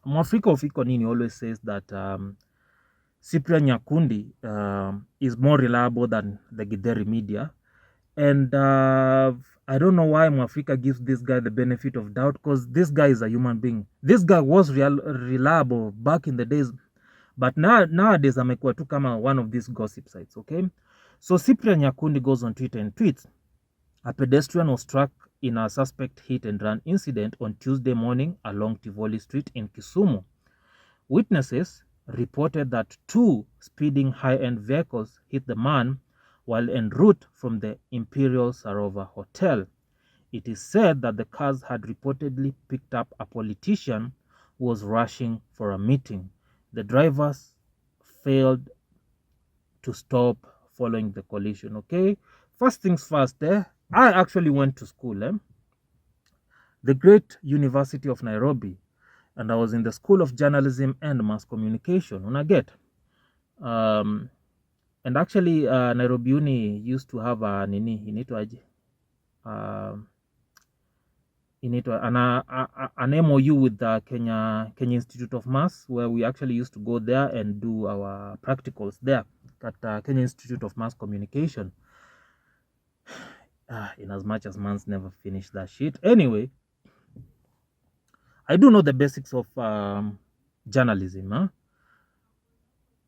Mwafrika Ofiko Nini always says that Cyprian Nyakundi is more reliable than the Githeri media. And I don't know why Mwafrika gives this guy the benefit of doubt, because this guy is a human being. This guy was reliable back in the days, but nowadays amekuwa tu kama one of these gossip sites, okay? So Cyprian Nyakundi goes on Twitter and tweets, a pedestrian was struck in a suspect hit and run incident on Tuesday morning along Tivoli Street in Kisumu. Witnesses reported that two speeding high-end vehicles hit the man while en route from the Imperial Sarova Hotel. It is said that the cars had reportedly picked up a politician who was rushing for a meeting. The drivers failed to stop following the collision, okay? First things first, I actually went to school, the great University of Nairobi, and I was in the School of Journalism and Mass Communication. Unaget? And actually, Nairobi Uni used to have a an MOU with the Kenya Institute of Mass, where we actually used to go there and do our practicals there at Kenya Institute of Mass Communication. In as much as man's never finished that shit. Anyway, I do know the basics of journalism.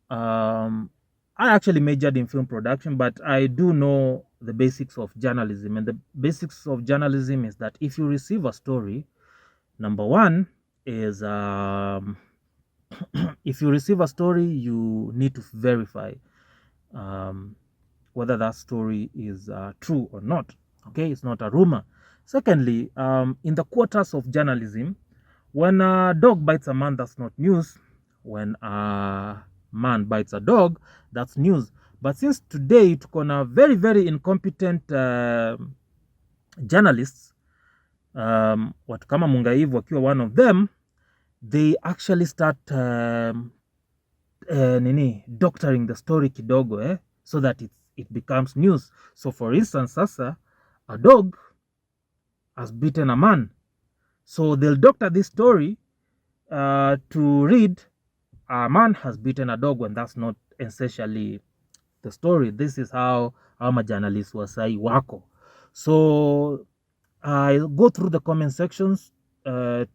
I actually majored in film production, but I do know the basics of journalism. And the basics of journalism is that if you receive a story, number one is if you receive a story, you need to verify whether that story is true or not. Okay, it's not a rumor. Secondly, in the quarters of journalism, when a dog bites a man, that's not news. When a man bites a dog, that's news. But since today tuko na very very incompetent journalists, watu kama Mungaivu wakiwa one of them, they actually start doctoring the story kidogo, so that it becomes news. So for instance, sasa a dog has bitten a man, so they'll doctor this story to read a man has beaten a dog, when that's not essentially the story. This is how majournalists wasai wako. So I go through the comment sections to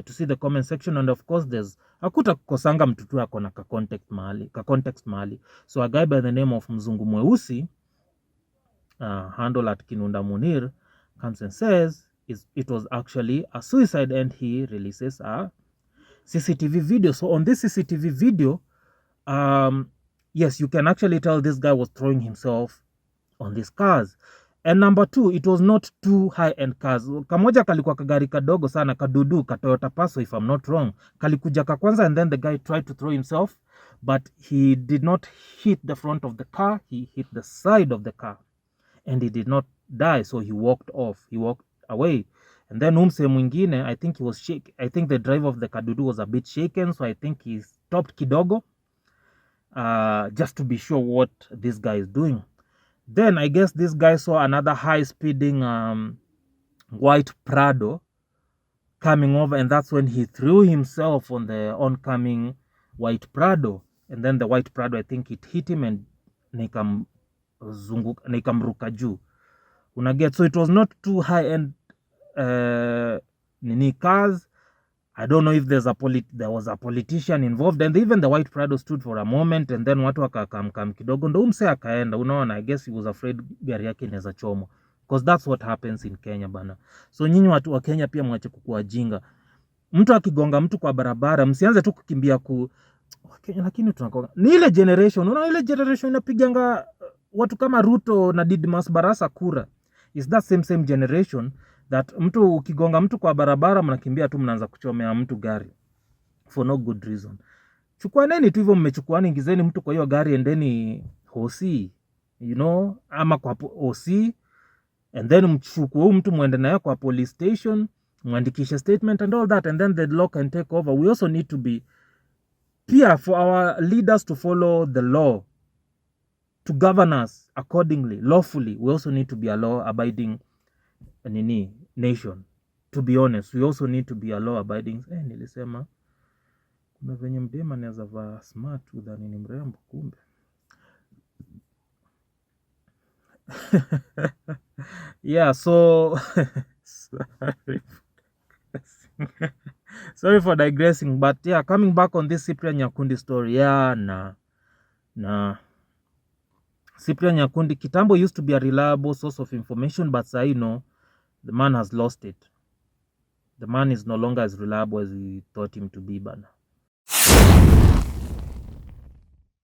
see the comment section, and of course there's hakuta kosanga mtu tu ako na ka context mahali. So a guy by the name of Mzungu Mweusi, handle at Kinunda Munir, comes and says it was actually a suicide, and he releases a CCTV video. So on this CCTV video, yes, you can actually tell this guy was throwing himself on these cars. And number two, it was not two high-end cars. Kamoja kalikuwa kagari kadogo sana, kadudu, ka Toyota Passo, if I'm not wrong. Kalikuja ka kwanza, and then the guy tried to throw himself, but he did not hit the front of the car, he hit the side of the car. And he did not die, so he walked off, he walked away. And then umse mwingine, I think he was shaken. I think the driver of the kadudu was a bit shaken, so I think he stopped kidogo, just to be sure what this guy is doing. Then I guess this guy saw another high-speeding white Prado coming over, and that's when he threw himself on the oncoming white Prado. And then the white Prado, I think it hit him and nikamruka juu. Unaget? So it was not too high-end cars. I don't know if there was a politician involved, and even the white Prado stood for a moment, and then watu wakakamkam kidogo, ndo umse akaenda. Unaona, I guess he was afraid gari yake inaweza chomwa, because that's what happens in Kenya bana. So nyinyi watu wa Kenya pia mwache kukua jinga. Mtu akigonga mtu kwa barabara, msianze tu kukimbia Kenya, lakini tunakonga ni ile generation. Unaona ile generation inapiganga watu kama Ruto na Didmas Barasa kura. Is that same generation that mtu ukigonga mtu kwa barabara mnakimbia tu, mnaanza kuchomea mtu gari for no good reason. Chukuaneni tu hivyo, mmechukuani, ingizeni mtu kwa hiyo gari, endeni hosi, ama kwa hosi, and then mchukue mtu muende naye kwa police station, muandikishe statement and all that, and then the law can take over. We also need to be clear for our leaders to follow the law, to govern us accordingly, lawfully. We also need to be a law-abiding nation. To be honest, we also need to be a law-abiding. Nilisema Na venye mdema anaweza vaa smart udhani ni mrembo kumbe. Yeah, so sorry for digressing, but yeah, coming back on this Cyprian Nyakundi story. Yeah, na Cyprian Nyakundi kitambo used to be a reliable source of information, but you know, the man has lost it. The man is no longer as reliable as we thought him to be, bana.